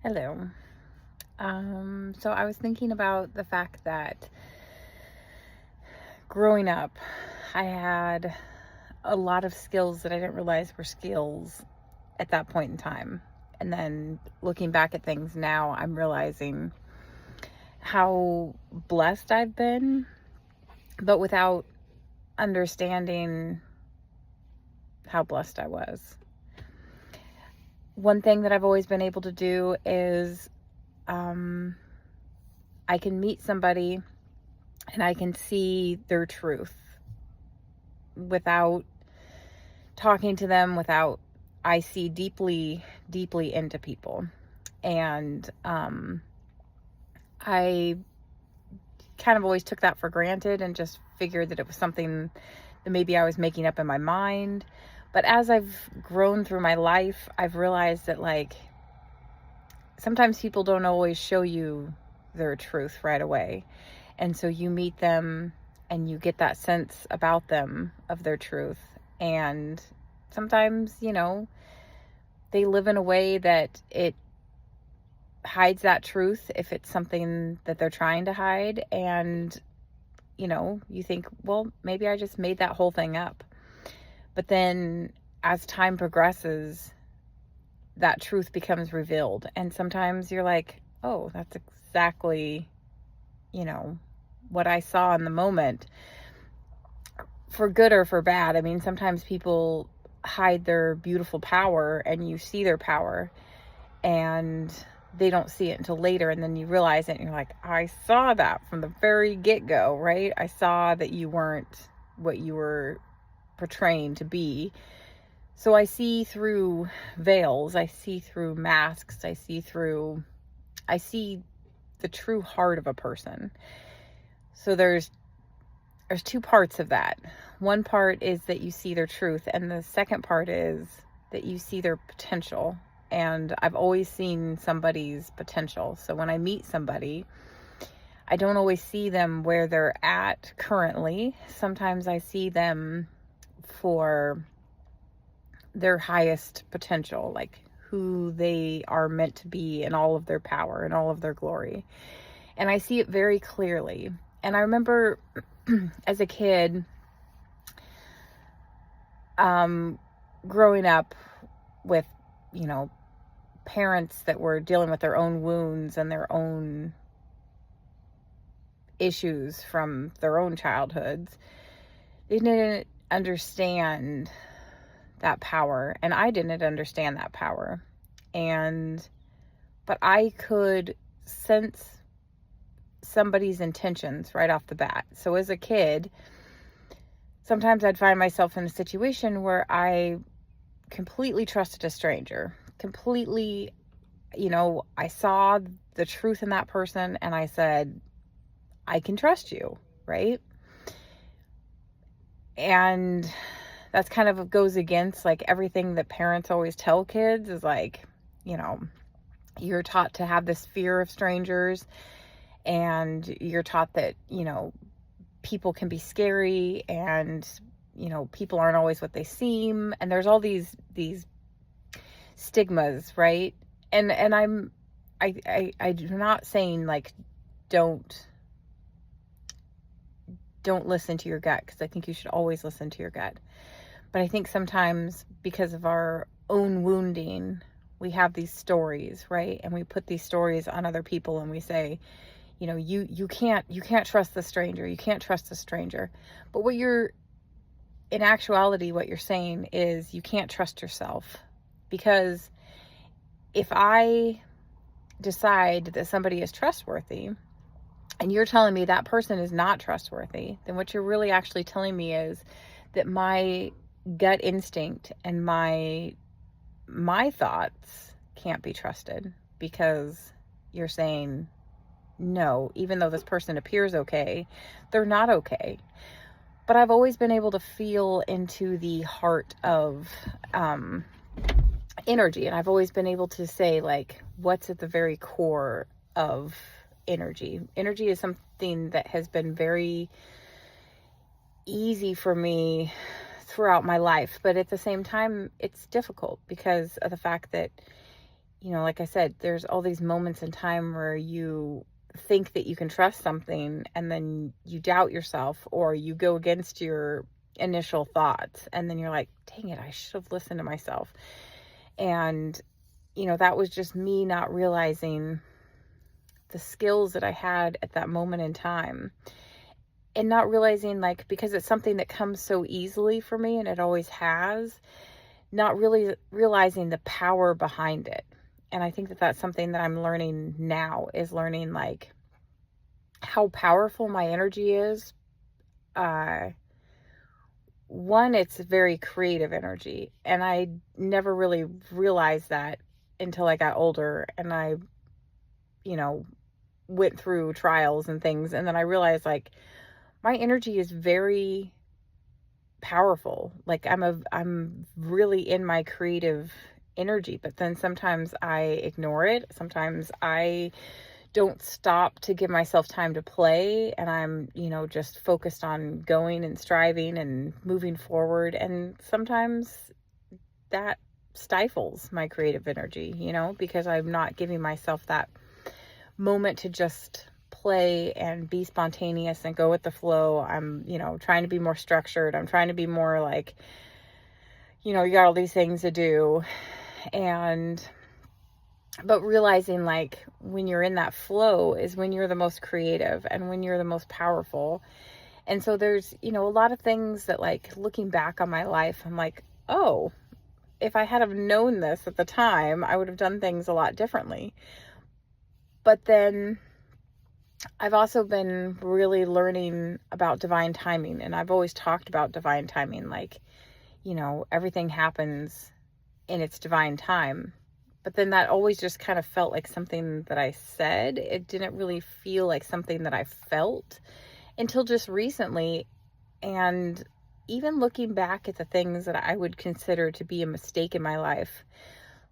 Hello. So I was thinking about the fact that growing up, I had a lot of skills that I didn't realize were skills at that point in time. And then looking back at things now, I'm realizing how blessed I've been, but without understanding how blessed I was. One thing that I've always been able to do is I can meet somebody and I can see their truth without talking to them, without I see deeply, deeply into people. And I kind of always took that for granted and just figured that it was something that maybe I was making up in my mind. But as I've grown through my life, I've realized that, like, sometimes people don't always show you their truth right away. And so you meet them and you get that sense about them of their truth. And sometimes, they live in a way that it hides that truth if it's something that they're trying to hide. And, you think, well, maybe I just made that whole thing up. But then as time progresses, that truth becomes revealed. And sometimes you're like, oh, that's exactly, what I saw in the moment, for good or for bad. I mean, sometimes people hide their beautiful power and you see their power and they don't see it until later. And then you realize it and you're like, I saw that from the very get-go, right? I saw that you weren't what you were portraying to be. So I see through veils, I see through masks, I see the true heart of a person. So there's two parts of that. One part is that you see their truth, and the second part is that you see their potential. And I've always seen somebody's potential. So when I meet somebody, I don't always see them where they're at currently. Sometimes I see them for their highest potential, like who they are meant to be in all of their power and all of their glory. And I see it very clearly. And I remember as a kid, growing up with, parents that were dealing with their own wounds and their own issues from their own childhoods, they didn't understand that power. And I didn't understand that power. But I could sense somebody's intentions right off the bat. So as a kid, sometimes I'd find myself in a situation where I completely trusted a stranger. Completely, I saw the truth in that person and I said, I can trust you, right? And that's kind of goes against like everything that parents always tell kids is like, you're taught to have this fear of strangers and you're taught that, people can be scary and, people aren't always what they seem. And there's all these stigmas, right? And I'm not saying like don't listen to your gut, because I think you should always listen to your gut. But I think sometimes because of our own wounding, we have these stories, right? And we put these stories on other people and we say, you can't trust the stranger. You can't trust the stranger. But in actuality, what you're saying is you can't trust yourself. Because if I decide that somebody is trustworthy and you're telling me that person is not trustworthy, then what you're really actually telling me is that my gut instinct and my thoughts can't be trusted, because you're saying, no, even though this person appears okay, they're not okay. But I've always been able to feel into the heart of energy. And I've always been able to say, like, what's at the very core of energy. Energy is something that has been very easy for me throughout my life. But at the same time, it's difficult because of the fact that like I said, there's all these moments in time where you think that you can trust something and then you doubt yourself, or you go against your initial thoughts, and then you're like, dang it, I should have listened to myself. And, that was just me not realizing the skills that I had at that moment in time, and not realizing, like, because it's something that comes so easily for me and it always has, not really realizing the power behind it. And I think that that's something that I'm learning now, is learning, like, how powerful my energy is. Uh, One, it's very creative energy, and I never really realized that until I got older and I, you know, went through trials and things. And then I realized, like, my energy is very powerful. Like, I'm really in my creative energy, but then sometimes I ignore it. Sometimes I don't stop to give myself time to play, and I'm, just focused on going and striving and moving forward. And sometimes that stifles my creative energy, because I'm not giving myself that moment to just play and be spontaneous and go with the flow. I'm, trying to be more structured. I'm trying to be more like, you got all these things to do. But realizing, like, when you're in that flow is when you're the most creative and when you're the most powerful. And so there's, a lot of things that, like, looking back on my life, I'm like, oh, if I had have known this at the time, I would have done things a lot differently. But then I've also been really learning about divine timing. And I've always talked about divine timing, like, everything happens in its divine time. But then that always just kind of felt like something that I said. It didn't really feel like something that I felt until just recently. And even looking back at the things that I would consider to be a mistake in my life,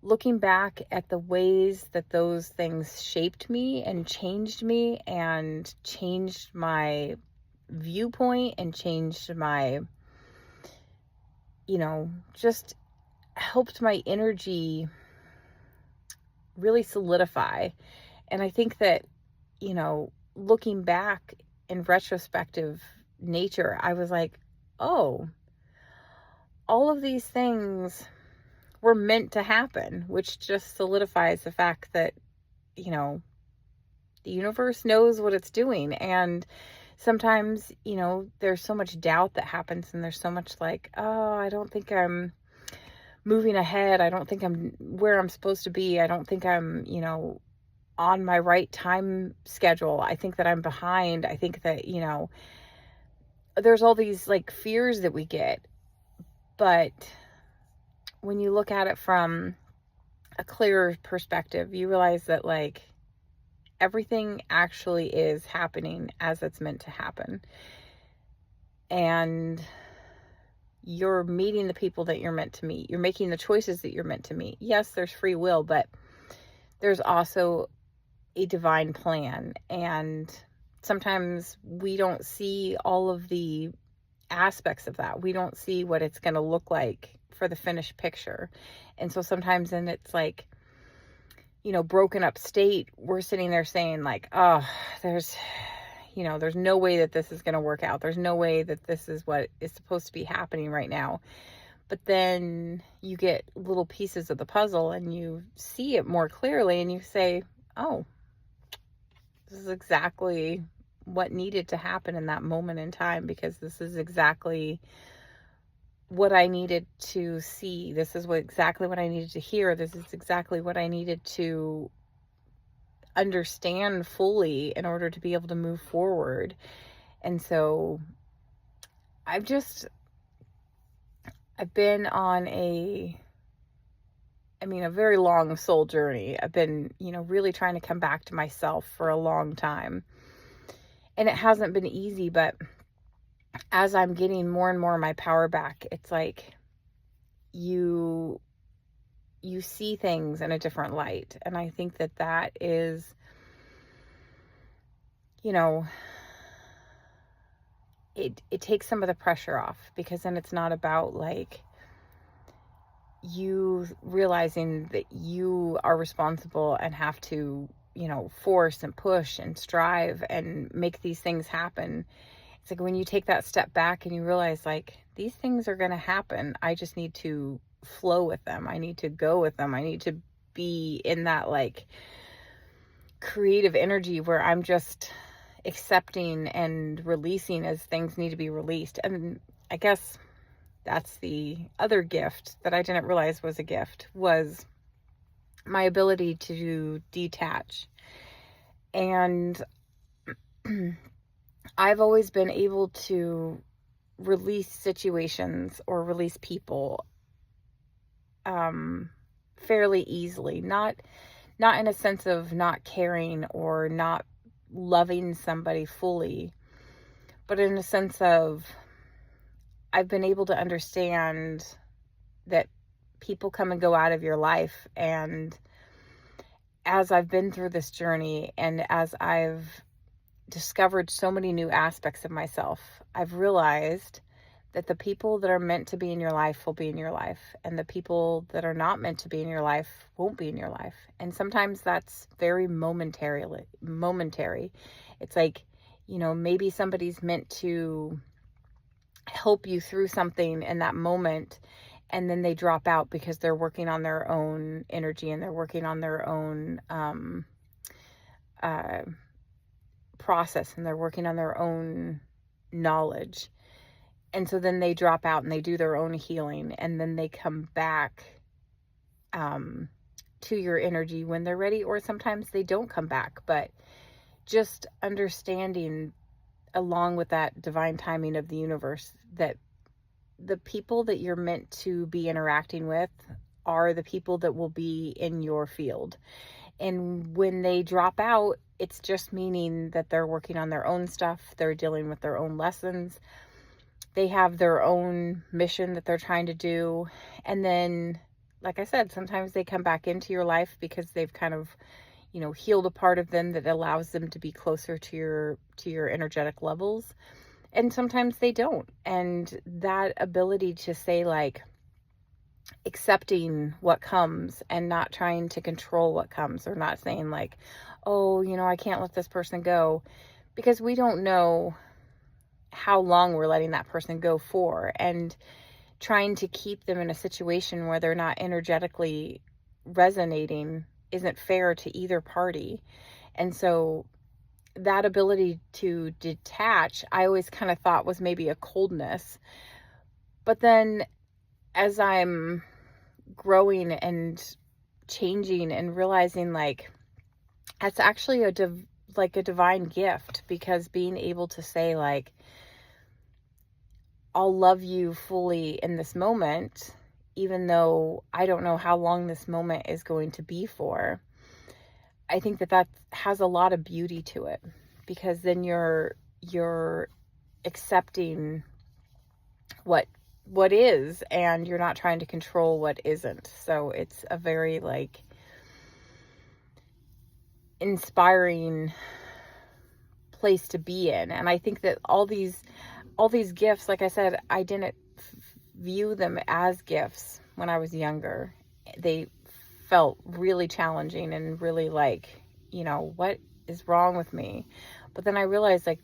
looking back at the ways that those things shaped me and changed me and changed my viewpoint and changed my, just helped my energy really solidify. And I think that, looking back in retrospective nature, I was like, oh, all of these things were meant to happen, which just solidifies the fact that, the universe knows what it's doing. And sometimes, there's so much doubt that happens, and there's so much like, oh, I don't think I'm moving ahead. I don't think I'm where I'm supposed to be. I don't think I'm, on my right time schedule. I think that I'm behind. I think that, there's all these, like, fears that we get. But when you look at it from a clearer perspective, you realize that, like, everything actually is happening as it's meant to happen. And you're meeting the people that you're meant to meet. You're making the choices that you're meant to meet. Yes, there's free will, but there's also a divine plan. And sometimes we don't see all of the aspects of that. We don't see what it's going to look like for the finished picture. And so sometimes, then it's like, broken up state, we're sitting there saying, like, oh, there's no way that this is going to work out. There's no way that this is what is supposed to be happening right now. But then you get little pieces of the puzzle and you see it more clearly, and you say, oh, this is exactly what needed to happen in that moment in time, because this is exactly what I needed to see. This is exactly what I needed to hear. This is exactly what I needed to understand fully in order to be able to move forward. And so I've been on a very long soul journey. I've been, really trying to come back to myself for a long time. And it hasn't been easy, but as I'm getting more and more of my power back, it's like you see things in a different light. And I think that that is, it takes some of the pressure off, because then it's not about, like, you realizing that you are responsible and have to, force and push and strive and make these things happen. It's like when you take that step back and you realize, like, these things are going to happen. I just need to flow with them. I need to go with them. I need to be in that, like, creative energy where I'm just accepting and releasing as things need to be released. And I guess that's the other gift that I didn't realize was a gift, was my ability to detach. And I've always been able to release situations or release people fairly easily. Not in a sense of not caring or not loving somebody fully, but in a sense of I've been able to understand that people come and go out of your life. And as I've been through this journey and as I've discovered so many new aspects of myself, I've realized that the people that are meant to be in your life will be in your life, and the people that are not meant to be in your life won't be in your life. And sometimes that's very momentary. It's like, maybe somebody's meant to help you through something in that moment, and then they drop out because they're working on their own energy and they're working on their own process, and they're working on their own knowledge. And so then they drop out and they do their own healing, and then they come back to your energy when they're ready, or sometimes they don't come back. But just understanding, along with that divine timing of the universe, that the people that you're meant to be interacting with are the people that will be in your field. And when they drop out, it's just meaning that they're working on their own stuff. They're dealing with their own lessons. They have their own mission that they're trying to do. And then, like I said, sometimes they come back into your life because they've kind of, healed a part of them that allows them to be closer to your energetic levels. And sometimes they don't. And that ability to say, like, accepting what comes and not trying to control what comes, or not saying like, oh, I can't let this person go, because we don't know how long we're letting that person go for, and trying to keep them in a situation where they're not energetically resonating isn't fair to either party. And so that ability to detach, I always kind of thought was maybe a coldness. But then as I'm growing and changing and realizing, like, that's actually a divine gift, because being able to say, like, I'll love you fully in this moment, even though I don't know how long this moment is going to be for. I think that has a lot of beauty to it, because then you're accepting what is, and you're not trying to control what isn't. So it's a very, like, inspiring place to be in. And I think that all these gifts, like I said, I didn't view them as gifts when I was younger. They felt really challenging and really like, what is wrong with me? But then I realized, like,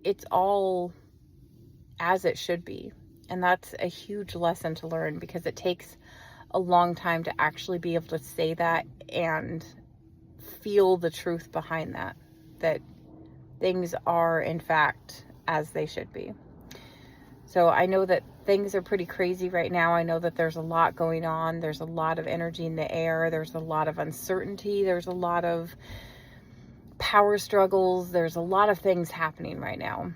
it's all as it should be. And that's a huge lesson to learn, because it takes a long time to actually be able to say that and feel the truth behind that things are in fact as they should be. So I know that things are pretty crazy right now. I know that there's a lot going on. There's a lot of energy in the air. There's a lot of uncertainty. There's a lot of power struggles. There's a lot of things happening right now.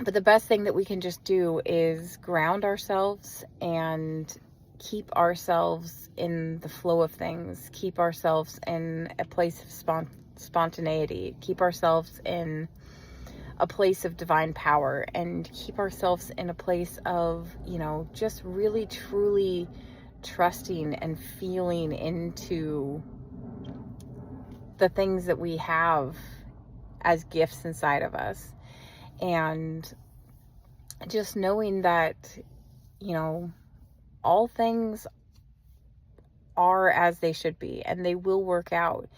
But the best thing that we can just do is ground ourselves and keep ourselves in the flow of things. Keep ourselves in a place of spontaneity. Keep ourselves in a place of divine power, and keep ourselves in a place of, just really truly trusting and feeling into the things that we have as gifts inside of us. And just knowing that, all things are as they should be, and they will work out.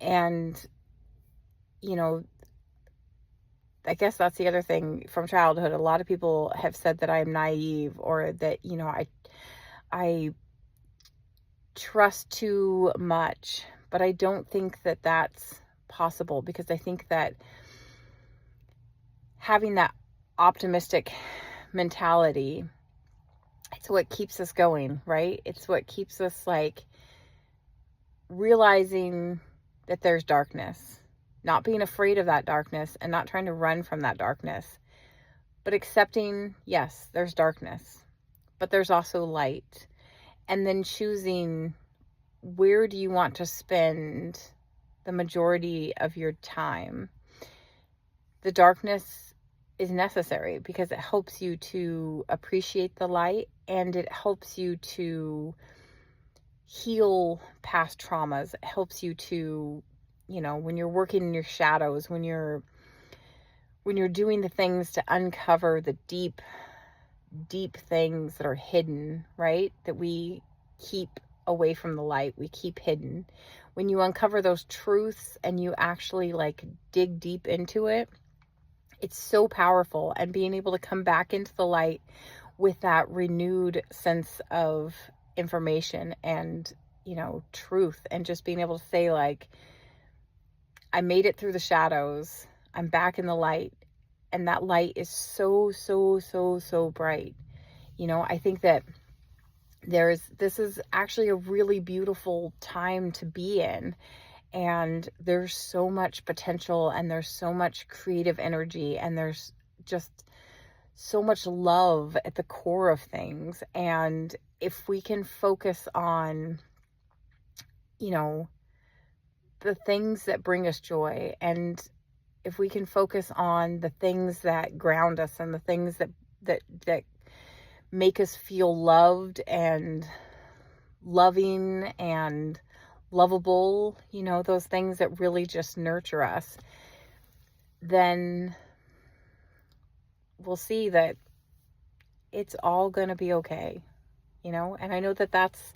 And, you know, I guess that's the other thing from childhood. A lot of people have said that I'm naive, or that, you know, I trust too much, but I don't think that that's possible, because I think that having that optimistic mentality, it's what keeps us going, right? It's what keeps us like realizing that there's darkness, not being afraid of that darkness and not trying to run from that darkness, but accepting, yes, there's darkness, but there's also light. And then choosing, where do you want to spend the majority of your time? The darkness is necessary because it helps you to appreciate the light, and it helps you to heal past traumas. It helps you to, you know, when you're working in your shadows, when you're doing the things to uncover the deep things that are hidden, right? That we keep away from the light, we keep hidden. When you uncover those truths and you actually like dig deep into it, it's so powerful. And being able to come back into the light with that renewed sense of information and, you know, truth, and just being able to say like, I made it through the shadows, I'm back in the light, and that light is so, so, so, so bright. You know, I think that this is actually a really beautiful time to be in. And there's so much potential, and there's so much creative energy, and there's just so much love at the core of things. And if we can focus on, you know, the things that bring us joy, and if we can focus on the things that ground us, and the things that make us feel loved and loving and lovable, you know, those things that really just nurture us, then we'll see that it's all going to be okay, you know. And I know that that's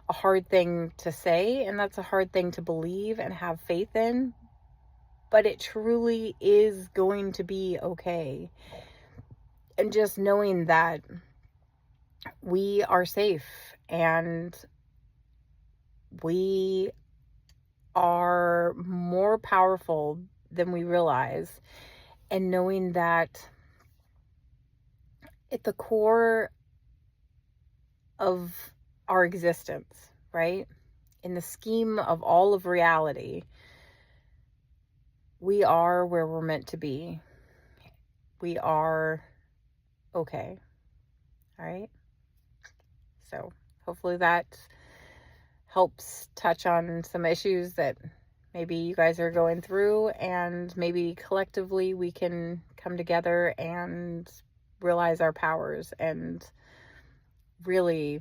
a hard thing to say, and that's a hard thing to believe and have faith in, but it truly is going to be okay. And just knowing that we are safe, and we are more powerful than we realize, and knowing that at the core of our existence, right, in the scheme of all of reality, we are where we're meant to be. We are okay. All right. So hopefully that helps touch on some issues that maybe you guys are going through, and maybe collectively we can come together and realize our powers and really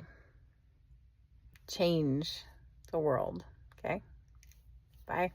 change the world. Okay. Bye.